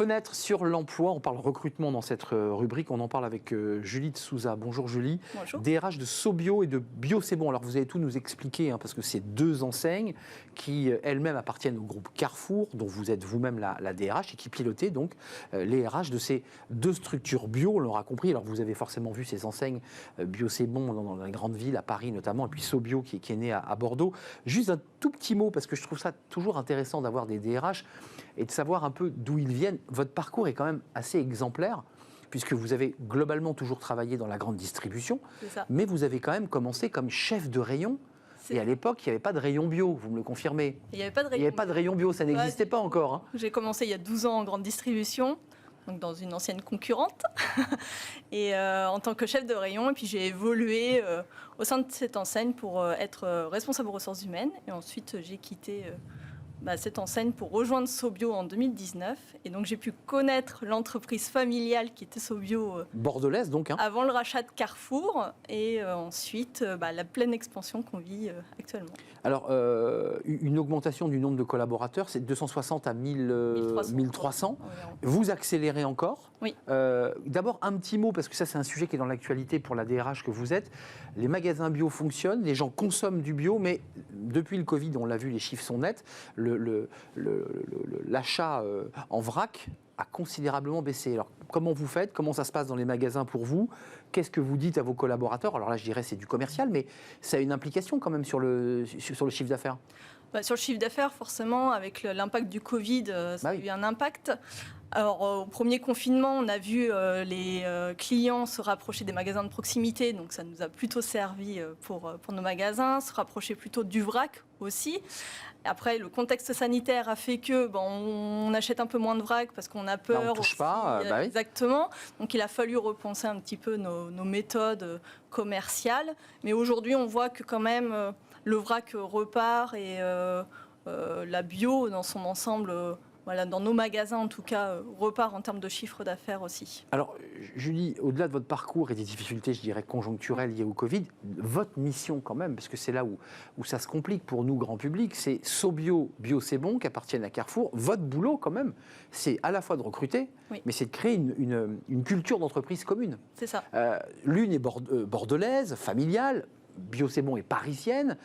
Fenêtre sur l'emploi, on parle recrutement dans cette rubrique, on en parle avec Julie de Souza. Bonjour Julie. Bonjour. DRH de Sobio et de Bio C'est Bon. Alors vous allez tout nous expliquer, parce que c'est deux enseignes qui elles-mêmes appartiennent au groupe Carrefour, dont vous êtes vous-même la DRH et qui pilotez donc les RH de ces deux structures bio, on l'aura compris. Alors vous avez forcément vu ces enseignes Bio C'est Bon dans les grandes villes, à Paris notamment, et puis Sobio qui est né à Bordeaux. Juste un tout petit mot, parce que je trouve ça toujours intéressant d'avoir des DRH et de savoir un peu d'où ils viennent. Votre parcours est quand même assez exemplaire, puisque vous avez globalement toujours travaillé dans la grande distribution, mais vous avez quand même commencé comme chef de rayon. Et à l'époque, il n'y avait pas de rayon bio, vous me le confirmez? Il n'y avait pas de rayon bio, ça n'existait pas encore. Hein. J'ai commencé il y a 12 ans en grande distribution, donc dans une ancienne concurrente, et en tant que chef de rayon. Et puis j'ai évolué au sein de cette enseigne pour être responsable aux ressources humaines. Et ensuite, j'ai quitté cette enseigne pour rejoindre Sobio en 2019. Et donc j'ai pu connaître l'entreprise familiale qui était Sobio. Bordelaise donc. Hein. Avant le rachat de Carrefour et ensuite la pleine expansion qu'on vit actuellement. Alors, une augmentation du nombre de collaborateurs, c'est de 260 à 1300. Vous accélérez encore. Oui. D'abord, un petit mot, parce que ça, c'est un sujet qui est dans l'actualité pour la DRH que vous êtes. Les magasins bio fonctionnent, les gens consomment du bio, mais depuis le Covid, on l'a vu, les chiffres sont nets. L'achat en vrac a considérablement baissé. Alors, comment vous faites? Comment ça se passe dans les magasins pour vous? Qu'est-ce que vous dites à vos collaborateurs? Alors là, je dirais c'est du commercial, mais ça a une implication quand même sur le chiffre d'affaires. Sur le chiffre d'affaires, forcément, avec l'impact du Covid, ça a eu un impact. Alors, au premier confinement, on a vu les clients se rapprocher des magasins de proximité, donc ça nous a plutôt servi pour nos magasins, se rapprocher plutôt du vrac aussi. Après, le contexte sanitaire a fait que on achète un peu moins de vrac parce qu'on a peur. On touche pas. Oui. Exactement. Donc, il a fallu repenser un petit peu nos méthodes commerciales. Mais aujourd'hui, on voit que quand même le vrac repart et la bio dans son ensemble. Dans nos magasins, en tout cas, repart en termes de chiffre d'affaires aussi. Alors, Julie, au-delà de votre parcours et des difficultés, je dirais, conjoncturelles liées au Covid, votre mission quand même, parce que c'est là où ça se complique pour nous, grand public, c'est Sobio, Bio C'est Bon, qui appartiennent à Carrefour. Votre boulot, quand même, c'est à la fois de recruter, mais c'est de créer une culture d'entreprise commune. C'est ça. L'une est bordelaise, familiale, Bio C'est Bon est parisienne.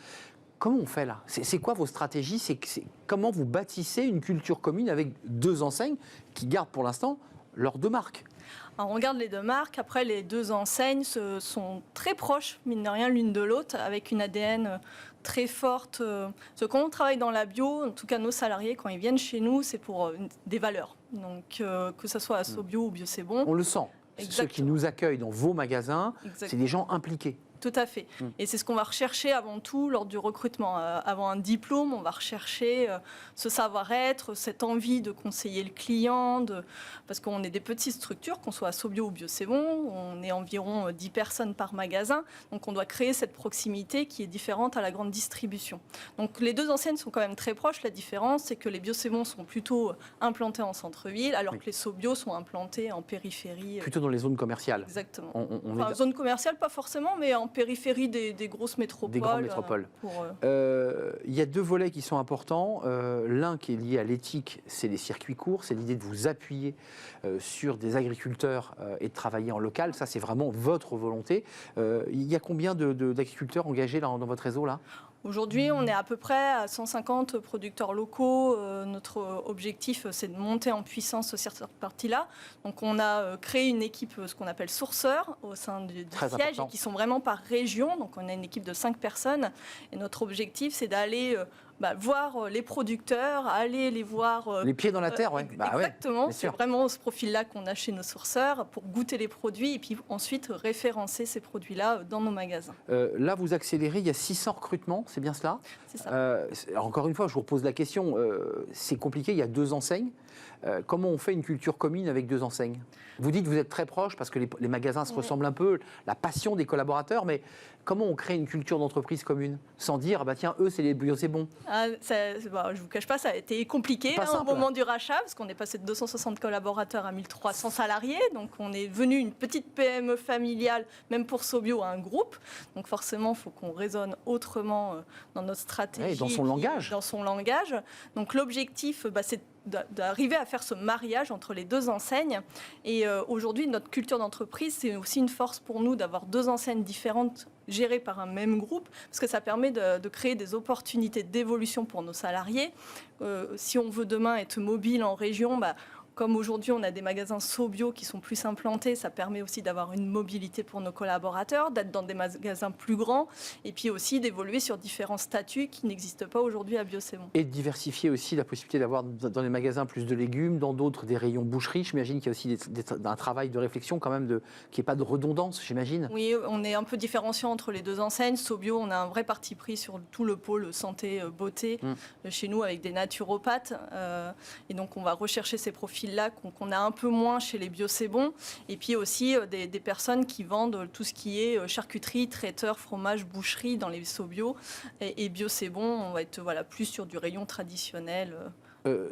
Comment on fait là? C'est quoi vos stratégies? Comment vous bâtissez une culture commune avec deux enseignes qui gardent pour l'instant leurs deux marques? Alors, on regarde les deux marques. Après, les deux enseignes sont très proches, mine de rien, l'une de l'autre, avec une ADN très forte. Quand on travaille dans la bio, en tout cas nos salariés, quand ils viennent chez nous, c'est pour des valeurs. Donc, que ce soit à Sobio ou Bio C'est Bon. On le sent. Exactement. Ceux qui nous accueillent dans vos magasins, c'est des gens impliqués. Tout à fait. Et c'est ce qu'on va rechercher avant tout lors du recrutement. Avant un diplôme, on va rechercher ce savoir-être, cette envie de conseiller le client, parce qu'on est des petites structures, qu'on soit à Sobio ou Bio C'est Bon, on est environ 10 personnes par magasin, donc on doit créer cette proximité qui est différente à la grande distribution. Donc les deux enseignes sont quand même très proches. La différence, c'est que les Bio C'est Bon sont plutôt implantés en centre-ville, alors que les Sobio sont implantés en périphérie. Plutôt dans les zones commerciales. Exactement. Zone commerciale, pas forcément, mais en périphérie des grosses métropoles. Des grandes métropoles. Il y a deux volets qui sont importants. L'un qui est lié à l'éthique, c'est les circuits courts, c'est l'idée de vous appuyer sur des agriculteurs et de travailler en local. Ça, c'est vraiment votre volonté. Il y a combien d'agriculteurs engagés dans votre réseau là? Aujourd'hui, on est à peu près à 150 producteurs locaux. Notre objectif, c'est de monter en puissance sur cette partie-là. Donc, on a créé une équipe, ce qu'on appelle sourceurs, au sein du siège, et qui sont vraiment par région. Donc, on a une équipe de 5 personnes. Et notre objectif, c'est d'aller voir les producteurs, aller les voir... les pieds dans la terre, oui. Exactement, c'est vraiment ce profil-là qu'on a chez nos sourceurs pour goûter les produits et puis ensuite référencer ces produits-là dans nos magasins. Là, vous accélérez, il y a 600 recrutements, c'est bien cela? C'est ça. Encore une fois, je vous repose la question, c'est compliqué, il y a deux enseignes. Comment on fait une culture commune avec deux enseignes? Vous dites que vous êtes très proches parce que les magasins se ressemblent un peu, la passion des collaborateurs, mais comment on crée une culture d'entreprise commune sans dire, tiens, eux, c'est les Bio C'est Bon? Je ne vous cache pas, ça a été compliqué au moment du rachat, parce qu'on est passé de 260 collaborateurs à 1300 salariés. Donc, on est devenu une petite PME familiale, même pour Sobio, à un groupe. Donc, forcément, il faut qu'on raisonne autrement dans notre stratégie. Et dans son langage. Dans son langage. Donc, l'objectif, c'est d'arriver à faire ce mariage entre les deux enseignes. Et aujourd'hui, notre culture d'entreprise, c'est aussi une force pour nous d'avoir deux enseignes différentes gérées par un même groupe, parce que ça permet de créer des opportunités d'évolution pour nos salariés. Si on veut demain être mobile en région, comme aujourd'hui, on a des magasins SoBio qui sont plus implantés, ça permet aussi d'avoir une mobilité pour nos collaborateurs, d'être dans des magasins plus grands, et puis aussi d'évoluer sur différents statuts qui n'existent pas aujourd'hui à Bio C'est Bon. Et de diversifier aussi la possibilité d'avoir dans les magasins plus de légumes, dans d'autres des rayons boucherie. J'imagine qu'il y a aussi un travail de réflexion quand même, qu'il n'y ait pas de redondance, j'imagine. Oui, on est un peu différenciant entre les deux enseignes. SoBio, on a un vrai parti pris sur tout le pôle santé, beauté, chez nous, avec des naturopathes. Et donc, on va rechercher ces profils là qu'on a un peu moins chez les Bio C'est Bon, et puis aussi des personnes qui vendent tout ce qui est charcuterie, traiteur, fromage, boucherie dans les SoBio, et Bio C'est Bon, on va être plus sur du rayon traditionnel.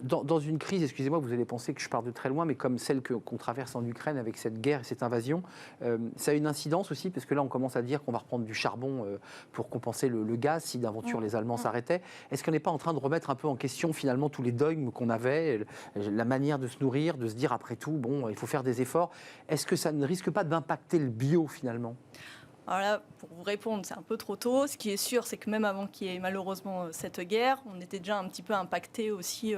Dans une crise, excusez-moi, vous allez penser que je pars de très loin, mais comme celle qu'on traverse en Ukraine avec cette guerre et cette invasion, ça a une incidence aussi, parce que là on commence à dire qu'on va reprendre du charbon pour compenser le gaz si d'aventure les Allemands s'arrêtaient. Est-ce qu'on n'est pas en train de remettre un peu en question finalement tous les dogmes qu'on avait, la manière de se nourrir, de se dire après tout, bon, il faut faire des efforts. Est-ce que ça ne risque pas d'impacter le bio finalement ? Alors là, pour vous répondre, c'est un peu trop tôt. Ce qui est sûr, c'est que même avant qu'il y ait malheureusement cette guerre, on était déjà un petit peu impacté aussi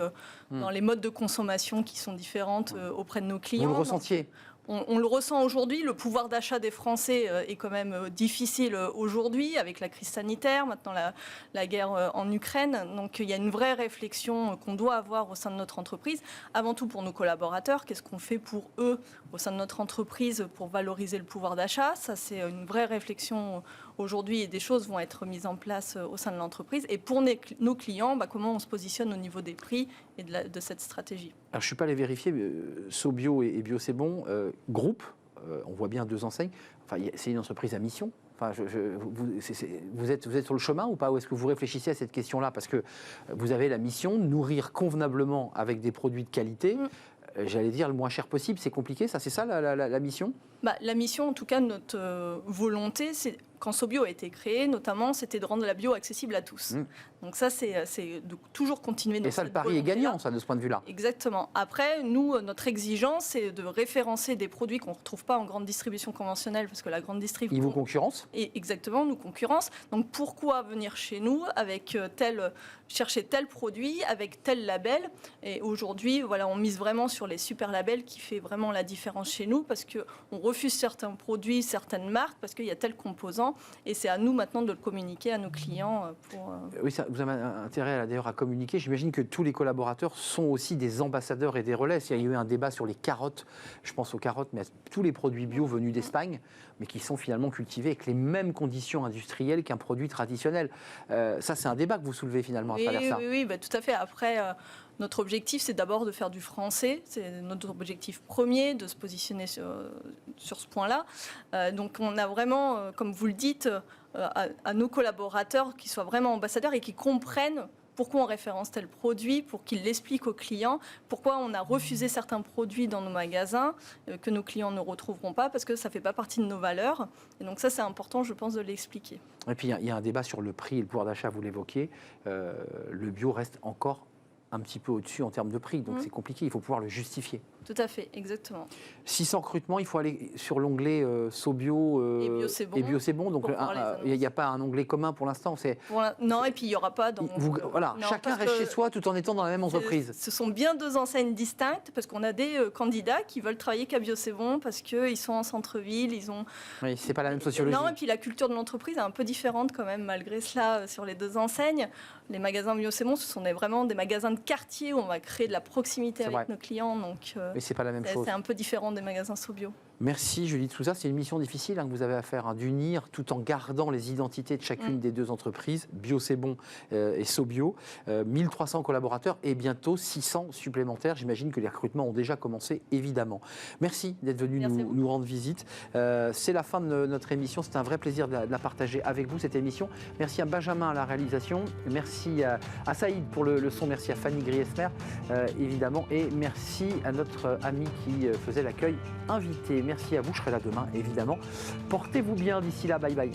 dans les modes de consommation qui sont différentes auprès de nos clients. Vous le ressentiez ? On le ressent aujourd'hui. Le pouvoir d'achat des Français est quand même difficile aujourd'hui avec la crise sanitaire, maintenant la guerre en Ukraine. Donc il y a une vraie réflexion qu'on doit avoir au sein de notre entreprise. Avant tout pour nos collaborateurs, qu'est-ce qu'on fait pour eux au sein de notre entreprise pour valoriser le pouvoir d'achat ? Ça, c'est une vraie réflexion aujourd'hui et des choses vont être mises en place au sein de l'entreprise. Et pour nos clients, comment on se positionne au niveau des prix et de cette stratégie. Alors, je ne suis pas allé vérifier, SoBio et Bio C'est Bon, groupe, on voit bien deux enseignes, enfin, c'est une entreprise à mission. Enfin, vous êtes sur le chemin ou pas ? Ou est-ce que vous réfléchissez à cette question-là ? Parce que vous avez la mission de nourrir convenablement avec des produits de qualité. J'allais dire le moins cher possible, c'est compliqué, ça, c'est ça la mission ? La mission, en tout cas, notre volonté, c'est quand SoBio a été créé, notamment, c'était de rendre la bio accessible à tous. Donc ça, c'est de toujours continuer dans cette volonté. Et ça, le pari est gagnant, ça, de ce point de vue-là. Exactement. Après, nous, notre exigence, c'est de référencer des produits qu'on ne retrouve pas en grande distribution conventionnelle, parce que la grande distribution... Ils vous concurrencent ? Et exactement, nous concurrence. Donc pourquoi venir chez nous avec chercher tel produit, avec tel label ? Et aujourd'hui, on mise vraiment sur les super labels qui fait vraiment la différence chez nous, parce qu'on refuse certains produits, certaines marques, parce qu'il y a tel composant. Et c'est à nous maintenant de le communiquer à nos clients. Oui, ça, vous avez intérêt d'ailleurs à communiquer. J'imagine que tous les collaborateurs sont aussi des ambassadeurs et des relais. Il y a eu un débat sur les carottes, je pense aux carottes, mais à tous les produits bio venus d'Espagne, mais qui sont finalement cultivés avec les mêmes conditions industrielles qu'un produit traditionnel. Ça, c'est un débat que vous soulevez finalement à travers ça. Oui, tout à fait. Après... Notre objectif, c'est d'abord de faire du français. C'est notre objectif premier, de se positionner sur ce point-là. Donc, on a vraiment, comme vous le dites, à nos collaborateurs qui soient vraiment ambassadeurs et qui comprennent pourquoi on référence tel produit, pour qu'ils l'expliquent aux clients, pourquoi on a refusé certains produits dans nos magasins que nos clients ne retrouveront pas, parce que ça ne fait pas partie de nos valeurs. Et donc ça, c'est important, je pense, de l'expliquer. Et puis, il y a un débat sur le prix et le pouvoir d'achat, vous l'évoquiez. Le bio reste encore un petit peu au-dessus en termes de prix, donc c'est compliqué, il faut pouvoir le justifier. Tout à fait, exactement. 600 recrutements, il faut aller sur l'onglet SoBio et Bio C'est Bon. Et Bio C'est Bon, donc il n'y a pas un onglet commun pour l'instant. Non, et puis il n'y aura pas... chacun reste chez soi tout en étant dans la même entreprise. Ce sont bien deux enseignes distinctes, parce qu'on a des candidats qui veulent travailler qu'à Bio C'est Bon, parce qu'ils sont en centre-ville, ils ont... Oui, c'est pas la même sociologie. Non, et puis la culture de l'entreprise est un peu différente quand même, malgré cela, sur les deux enseignes. Les magasins Bio C'est Bon, ce sont vraiment des magasins de quartier où on va créer de la proximité avec nos clients, donc... Mais c'est pas la même chose. C'est un peu différent des magasins SoBio. Merci Julie de Souza. C'est une mission difficile que vous avez à faire, d'unir tout en gardant les identités de chacune des deux entreprises, Bio C'est Bon et SoBio. 1300 collaborateurs et bientôt 600 supplémentaires. J'imagine que les recrutements ont déjà commencé, évidemment. Merci d'être venu nous rendre visite. C'est la fin de notre émission. C'est un vrai plaisir de la partager avec vous, cette émission. Merci à Benjamin à la réalisation. Merci à Saïd pour le son. Merci à Fanny Griesmer, évidemment. Et merci à notre ami qui faisait l'accueil invité. Merci à vous, je serai là demain, évidemment. Portez-vous bien d'ici là, bye bye.